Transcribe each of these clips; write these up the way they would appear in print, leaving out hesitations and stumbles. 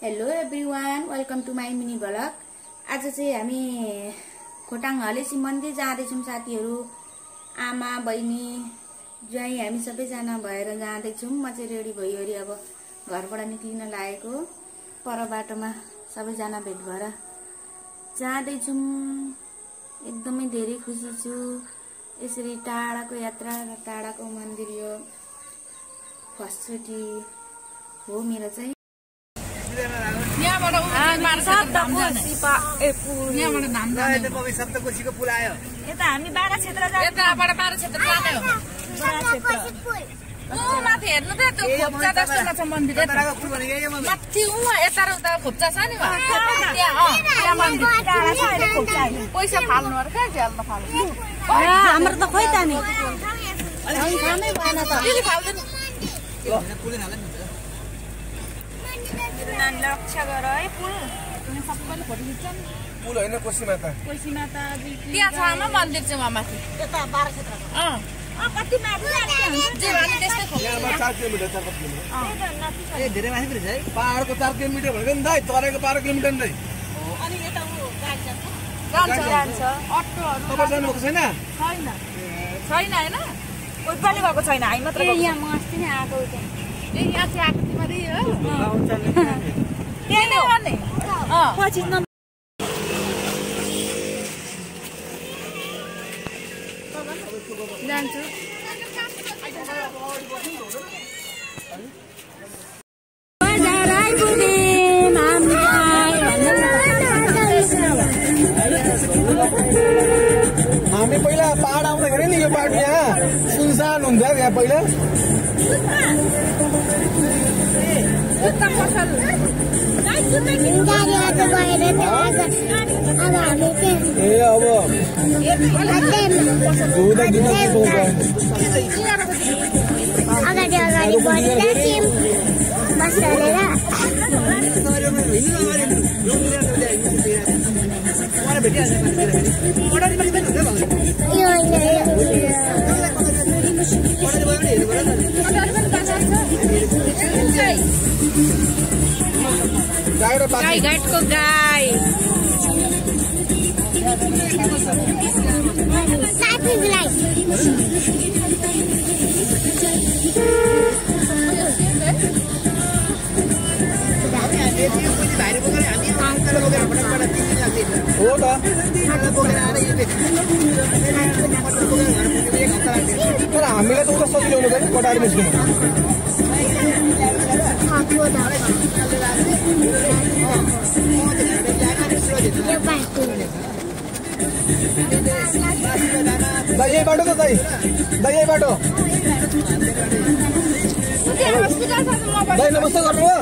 Hello everyone, welcome to my mini blog. आज चाहिँ हामी खोटाङ हलेसी मन्दिर जाँदैछौँ साथीहरू, आमा बहिनी ज्वाइँ हामी सबैजना भएर जाँदैछौँ। म चाहिँ रेडी भइवरी अब घरबाट निक्लिन लागेको, पर बाटोमा सबैजना भेट भएर जाँदैछौँ। एकदमै धेरै खुसी छु। यसरी टाढाको यात्रा र टाढाको मन्दिर यो फर्स्टचोटि हो मेरो चाहिँ। सप्तकोशीको पुल आयो। यता हामी बारा क्षेत्र जाने, यताबाट बारा क्षेत्र जाने हो। माथि हेर्नु त त्यो खोप्चा जस्तो छ मन्दिर। माथि यता र उता खोप्चा छ नि, त्यहाँ मन्दिर पैसा फाल्नु अरे कहाँ झ्याल्न फाल्नु। हाम्रो त खोइ त नि खानै भएन त फाल्दैन। रक्षा गर है पुल सबैले फोटो खिच्छन्। पुल होइन कोशी माता त्यहाँ छ आमा मन्दिर चाहिँ वहाँ माथि यता बारा क्षेत्र कति माथि जे भने त्यस्तै खोप्चा। 4 किलोमिटर 4 किलोमिटर ए धेरै माथि परे है। पहाडको 4 किलोमिटर भनेको नि दाइ, तराईको 12 किलोमिटर नि दाइ। अनि यता उ गाडी जान्छ अटोहरु। तपाईं जानु भएको छैन? छैन हैन, कोही पनि गएको छैन, हामी मात्र गएको। यहाँ म अस्ति नै आएको त्यहाँ। यहाँ चाहिँ आएको तिमीहरू हो त्यही नै हो नि। पछि जान्छु। हामी पहिला पहाड आउँदाखेरि नि यो बाटो यहाँ सुनसान हुन्छ यहाँ पहिला। ए अब अगाडि अगाडि बढिरहेछौँ बस चलेर। गाई घाटको गाई हो त। तर हामीलाई त उता सजिलो हुनु पर्यो कटार निस्किनु। दाइ यही बाटो त दाइ, यही बाटो। दाइ नमस्ते गर्नुभयो।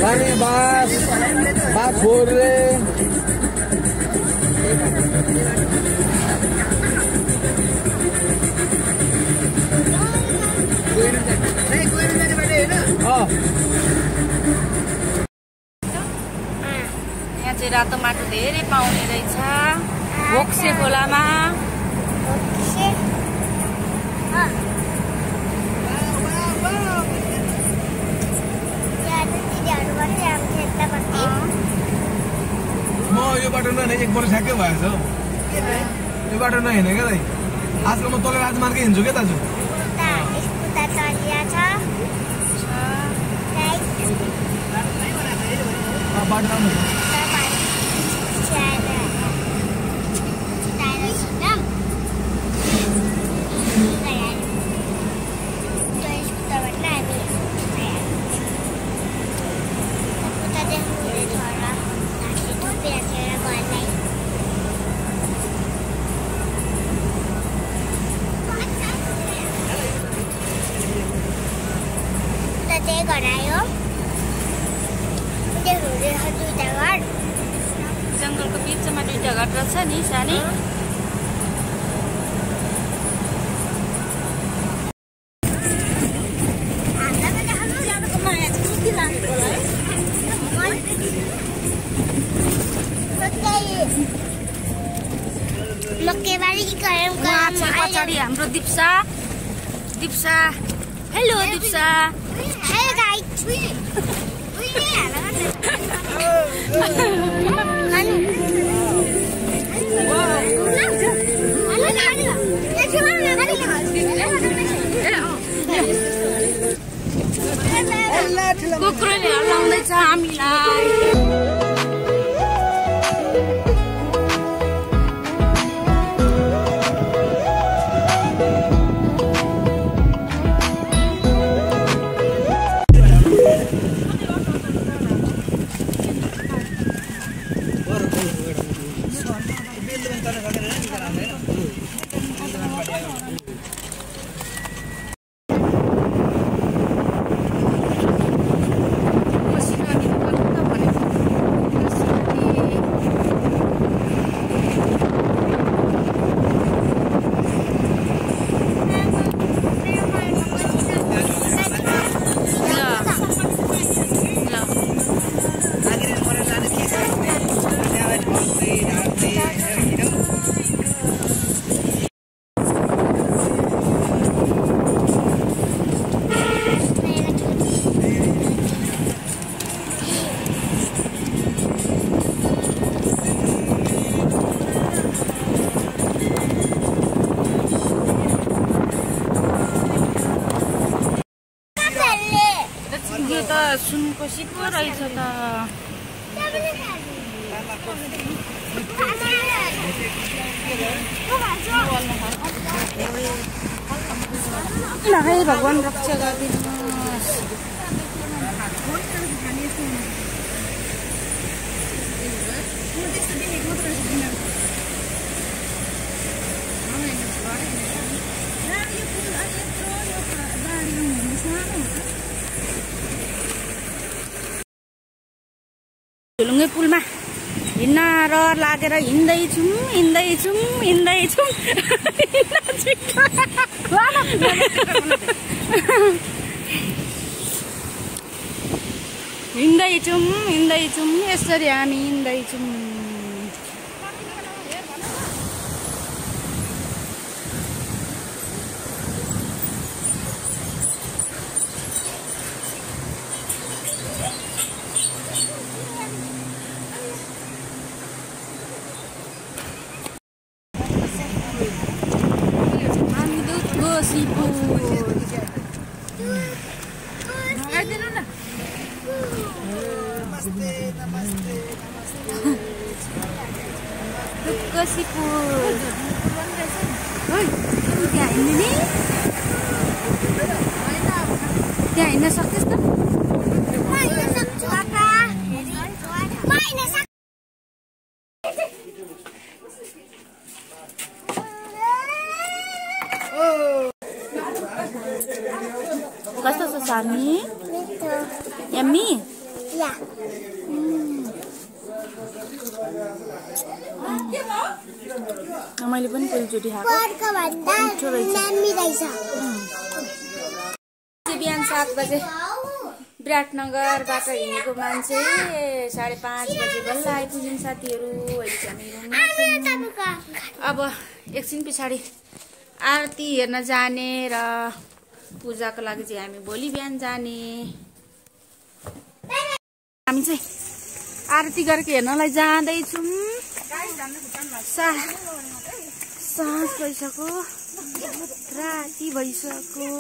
रानी बास खोरे यहाँ चाहिँ रातो माटो धेरै पाउने रहेछ भोक्से खोलामा। म यो बाटो नहिँडेको 1 वर्ष ठ्याक्कै भएछ हौ। यो बाटो नहिँडेको क्या दाइ। आजकल म तल राजमार्गै हिँड्छु क्या दाजु। बाटो राम्रो छ। जंगलको बिचमा 2टा घर रहेछ नि सानी। Oke. मक्केबारी गरम पछाडि हाम्रो दिप्सा हेलो दिप्सा हेलो गाइस कुकुरले हल्लाउँदैछ हामीलाई सुनकोसी पो रहेछ त ल है भगवान रक्षा गरिदिनुहोस् झुलुङ्गे पुलमा हिँड्न र लागेर हिँड्दैछौँ यसरी हामी हिँड्दैछौँ त्यहाँ हिँड्न सक्छस् त कस्तो छ सामी यम्मी मैले पनि पहिलोचोटि खाएको बिहान 7 बजे विराटनगरबाट हिँडेको मान्छे 5:30 बजे बल्ल आइपुग्यौँ साथीहरू। अब एकछिन पछाडि आरती हेर्न जाने र पूजाको लागि चाहिँ हामी भोलि बिहान जाने। हामी चाहिँ आरती गरेको हेर्नलाई जाँदैछौँ। साँझ भइसक्यो, राति भइसक्यो।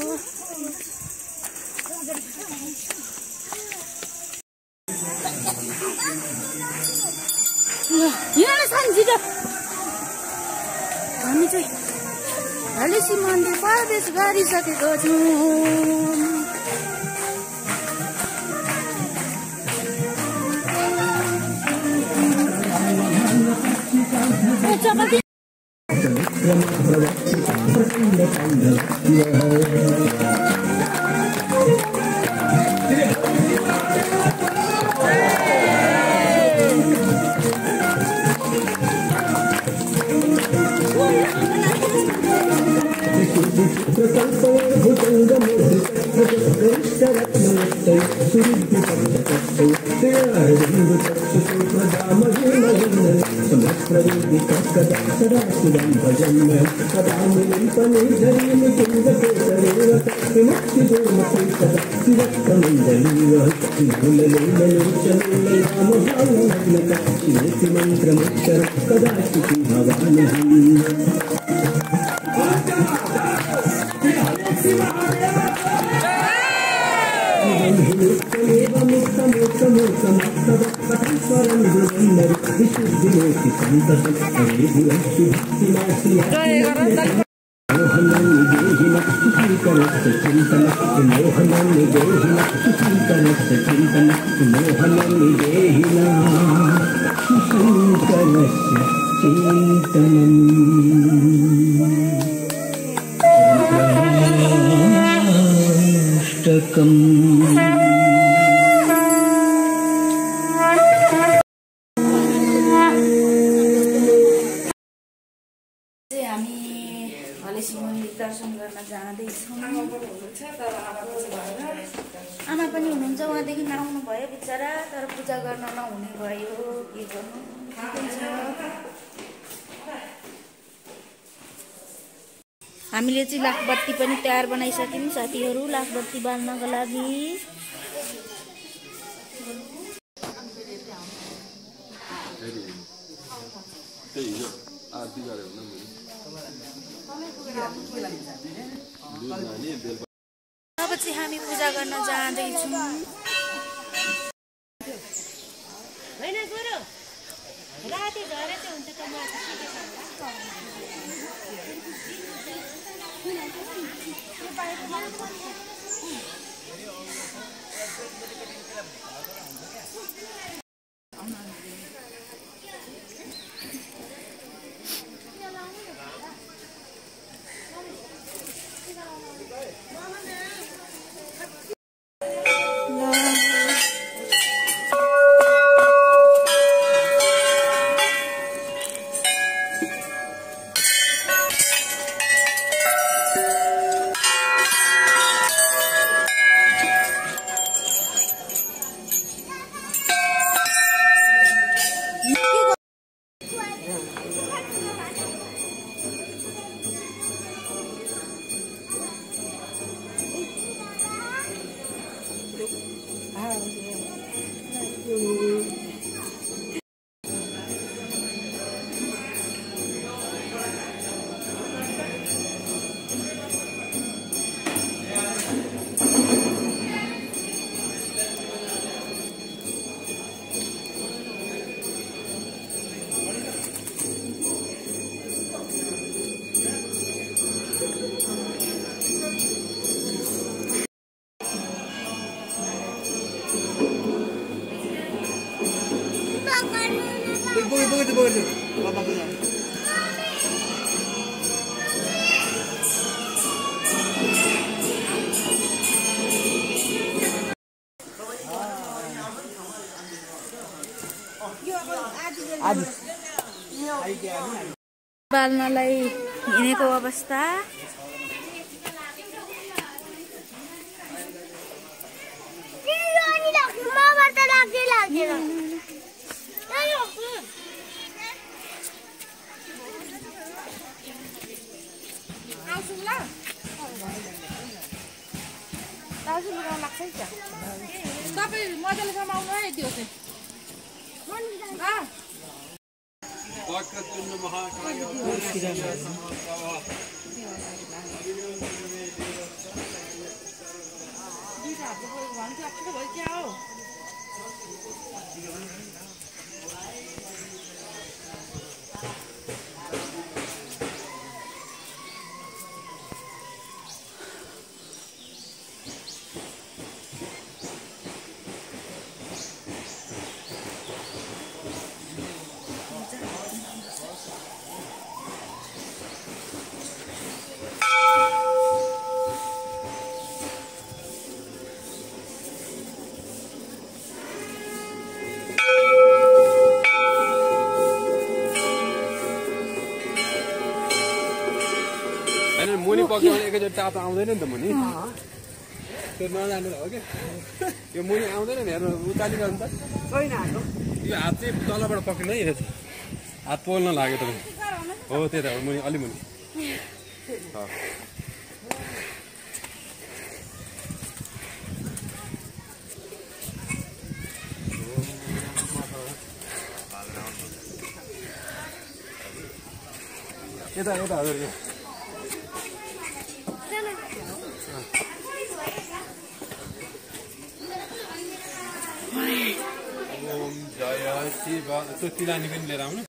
हामी चाहिँ हलेसी मन्दिर प्रवेश गरिसकेको छौँ। हलेसी मन्दिर दर्शन गर्न जाँदैछौँ। आमा पनि हुनुहुन्छ, उहाँदेखि आउनु भयो बिचरा, तर पूजा गर्न नहुने भयो, के गर्नु। हामीले चाहिँ लाखबत्ती पनि तयार बनाइसक्यौँ साथीहरू, लाखबत्ती बाल्नको लागि। अब चाहिँ हामी पूजा गर्न जाँदैछौँ। बाल्नलाई हिँडेको अवस्था। तपाईँ मजाले समाउनु है त्यो चाहिँ। मुनि पक्याउने एकैचोटि टाप आउँदैन नि त मुनि, त्यो नजानु हो कि यो मुनि आउँदैन नि। हेर्नु उकाली गर्नु त, यो हात चाहिँ तलबाट पक्रिनु है। हात पोल्न लाग्यो त हो त्यता हो मुनि अलि मुनि यता यता हजुर ओम जय शिव त्यो तिलानी पनि लिएर आउनु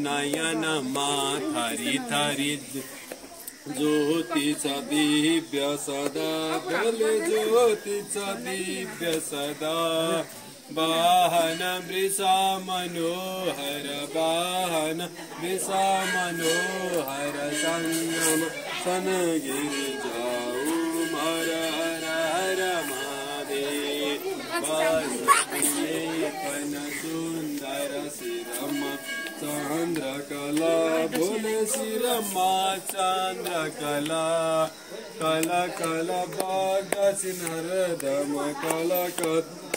नयनमा थरी थरी ज्योति छ दिव्य सदा गले ज्योति छ दिव्य सदा वाहन वृषा मनोहर वाहन वृषा मनोहर संगम सनगिरि जाऊ हर हर हर महादेव वासुदेवन सुंदर शिरमा चंद्रकला बोले शिरमा चंद्रकला कला कला बागचिन हरदम कला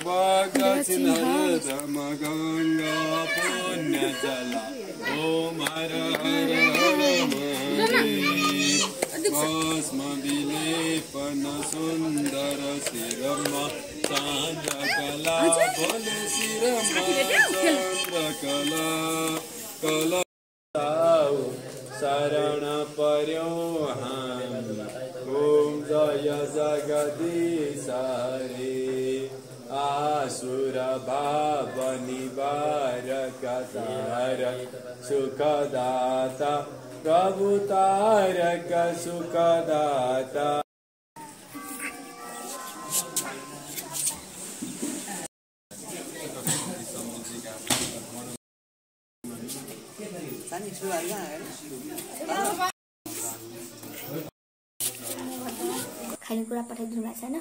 बागचिन हरदम गंगा पुण्य जला ओम हर हर हर महादेव भस्म विलेपन सुंदर शिरमा चंद्रकला बोले शिरमा चंद्रकला कला शरण पर्यो हम ओम जय जगदीश हरे आसुर भाव निवारक तारक सुखदाता प्रभु तारक सुखदाता खानेकुरा पठाइदिनु भएको छैन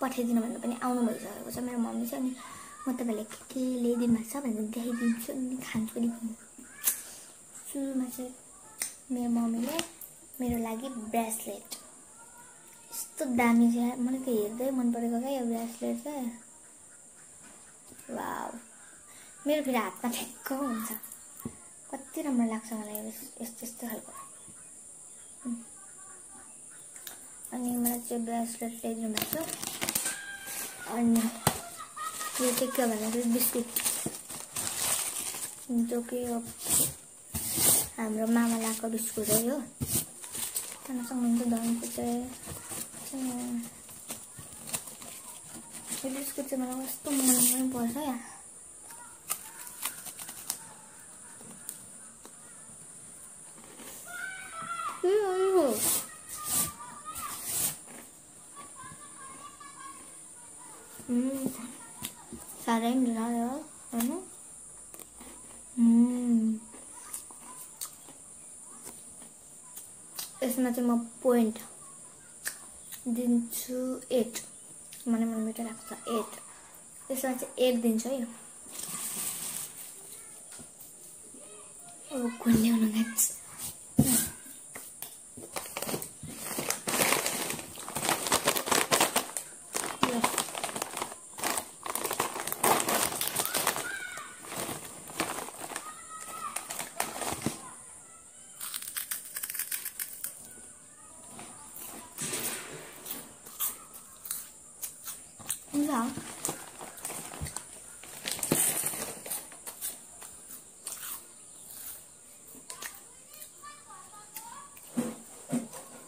पठाइदिनु भन्दा पनि आउनु भइसकेको छ मेरो मम्मी चाहिँ अनि म तपाईँलाई के ल्याइदिनु भएको छ भनेर देखाइदिन्छु अनि खान्छु पनि सुरुमा चाहिँ मेरो मम्मीले मेरो लागि ब्रेसलेट यस्तो दामी छ मलाई त हेर्दै मन परेको क्या यो ब्रेसलेट चाहिँ वाउ मेरो फेरि हातमा ठ्याक्क हुन्छ कति राम्रो लाग्छ मलाई यस्तो यस्तो खालको अनि मलाई चाहिँ ब्रेसलेट ल्याइदिनु भएको छ अनि यो चाहिँ के भन्दाखेरि बिस्कुट जो कि यो हाम्रो मामा लगाएको बिस्कुट हो यो खान सक्नुहुन्छ धनको चाहिँ यो बिस्कुट चाहिँ मलाई कस्तो मन पर्छ या साह्रै मिठो यो होइन यसमा चाहिँ म पोइन्ट दिन्छु 8 मलाई मन मिठो लाग्छ 8 यसमा चाहिँ 8 दिन्छु है ओ गुन्ड्याउनु गाइस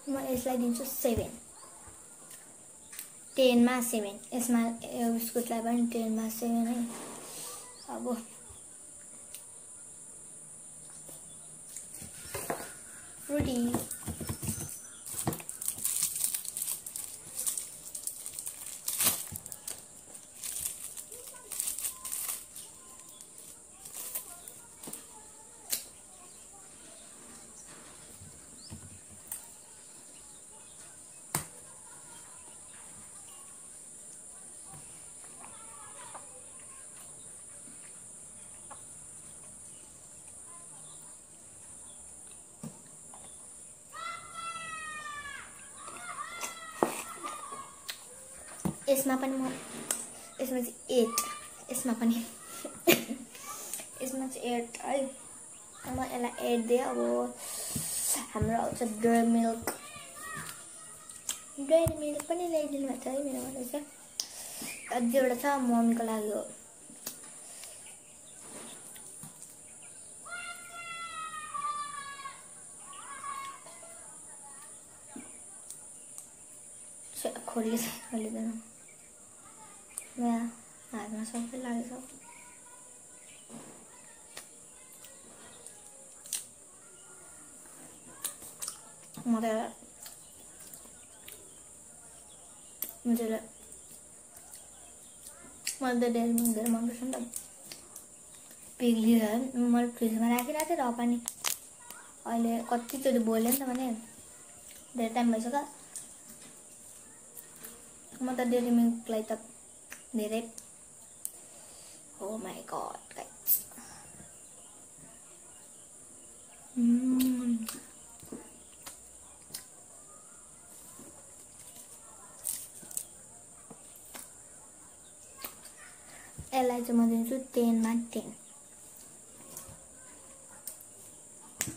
म यसलाई दिन्छु 7 10 मा 7 यसमा यो बिस्कुटलाई पनि 10 मा 7 है अब फ्रुटी यसमा पनि म यसमा चाहिँ 8 यसमा पनि यसमा चाहिँ 8 है म यसलाई 8 दिएँ अब हाम्रो आउँछ डेयरी मिल्क पनि ल्याइदिनु भएको छ है मेरो घरमा चाहिँ अझै एउटा छ मम्मीको लागि हो खोलिँदैन यहाँ हातमा सबै लागेछ मैले त डेरी मिल्क धेरै मनपर्छ नि त पिघ्लिएर मैले फ्रिजमा राखिरहेको थिएँ र पनि अहिले कतिचोटि बोल्यो नि त भने धेरै टाइम भइसक्यो म त डेरी मिल्कलाई त धेरै ओ माई गॉड गाइस यसलाई चाहिँ म दिन्छु 10 मा 10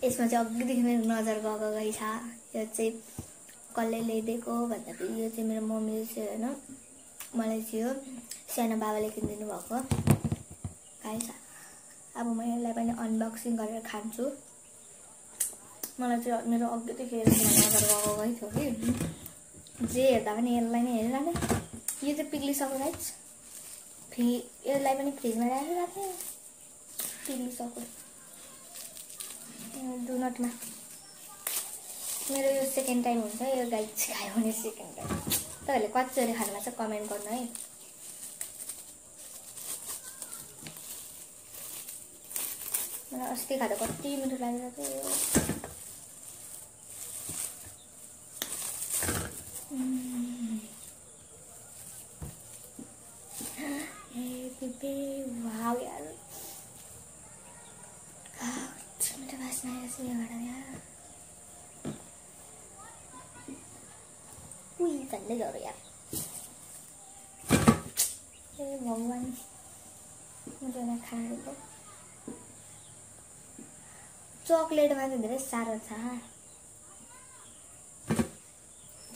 यसमा चाहिँ अघिदेखि मेरो नजर गएको गई छ यो चाहिँ कसले ल्याइदिएको भन्दाखेरि यो चाहिँ मेरो मम्मीले चाहिँ होइन मलाई चाहिँ यो सानो बाबाले किनिदिनु भएको गाइस अब म यसलाई पनि अनबक्सिङ गरेर खान्छु मलाई चाहिँ मेरो अघिदेखि नजर गएको गई थियो कि जे हेर्दा पनि यसलाई नै हेरिरहने यो चाहिँ पिघलिसक्यो गाइस यसलाई पनि फ्रिजमा राखिरहेको थिएँ पिघलिसक्यो डु नटमा मेरो यो सेकेन्ड टाइम हुन्छ यो गाइस खायो भने सेकेन्ड टाइम तपाईँहरूले कतिचोटि खानुभएको छ कमेन्ट गर्नु है मलाई अस्ति खाँदा कति मिठो लागिरहेको थियो वाव यार मिठो बास्ना आइरहेको छ यहाँबाट यार उही झन्डै झरो यार ए भगवान् मिठोलाई खाएको चकलेटमा चाहिँ धेरै साह्रो छ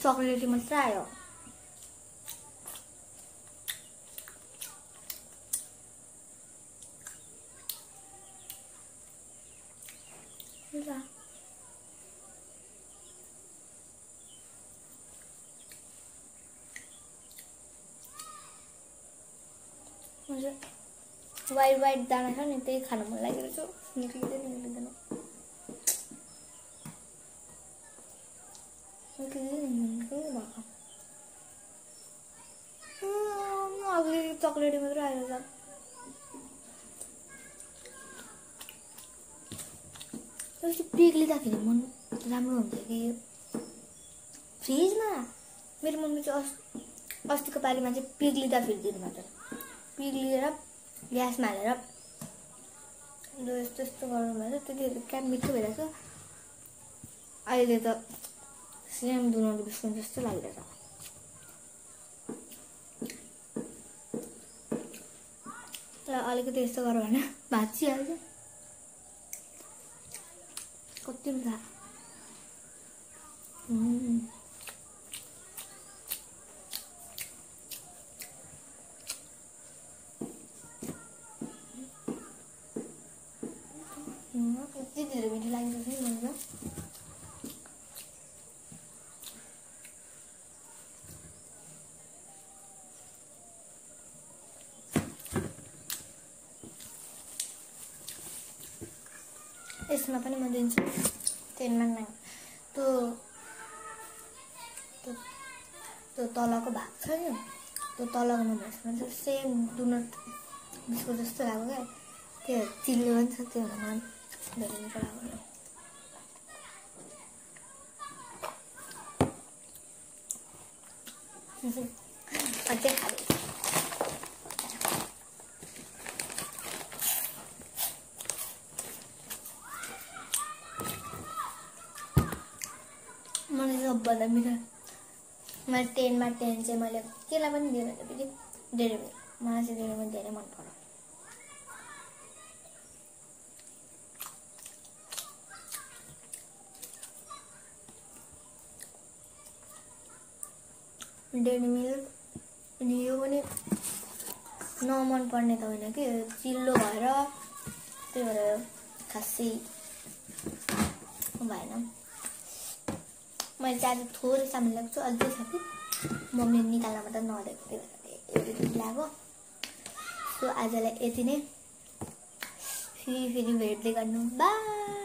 चकलेटी मात्रै आयो वाइट दाना छ नि त्यही खानु मन लागिरहेको छ निक्लिँदैन अघि चकलेटी मात्रै आएर छ यस्तो पिघ्लिँदाखेरि मन राम्रो हुन्छ कि फ्रिजमा मेरो मम्मी चाहिँ अस्तिको पालिमा चाहिँ पिघ्लिँदा फिर्दिनु भएको पिघलिएर ग्यासमा हालेर यस्तो यस्तो गर्नुभएको छ त्यतिखेर क्या मिठो भइरहेछ अहिले त सेम दुधको बिस्कुट जस्तो लागिरहेछ अलिकति यस्तो गरौँ भने भाँचिहाल्छ कति मिठो कति धेरै मिठो लागिरहेछ नि मलाई यसमा पनि म दिन्छु 10 मा 9 त्यो तलको भाग छ नि त्यो तलको नम्बरमा चाहिँ सेम डुनट बिस्कुट जस्तो लाग्यो क्या त्यो चिल्लो पनि छ त्यो मलाई धेरै मिठो लाग्यो अझै खाँदै मलाई सबभन्दा मिठो मैले 10 मा 10 चाहिँ मैले केलाई पनि दिएँ भने फेरि डेरी मिल्क मलाई चाहिँ डेरी मिल्क धेरै मन पर्छ डेरी मिल्क अनि यो पनि नमन पर्ने त होइन कि चिल्लो भएर त्यही भएर खासै भएन मैले चाहिँ आज थोरै सामान ल्याएको छु अझै छ कि मम्मीले निकाल्न मात्र नदिएको त्यही भएर ल्याएको सो आजलाई यति नै फेरि भेट्दै गर्नु बाई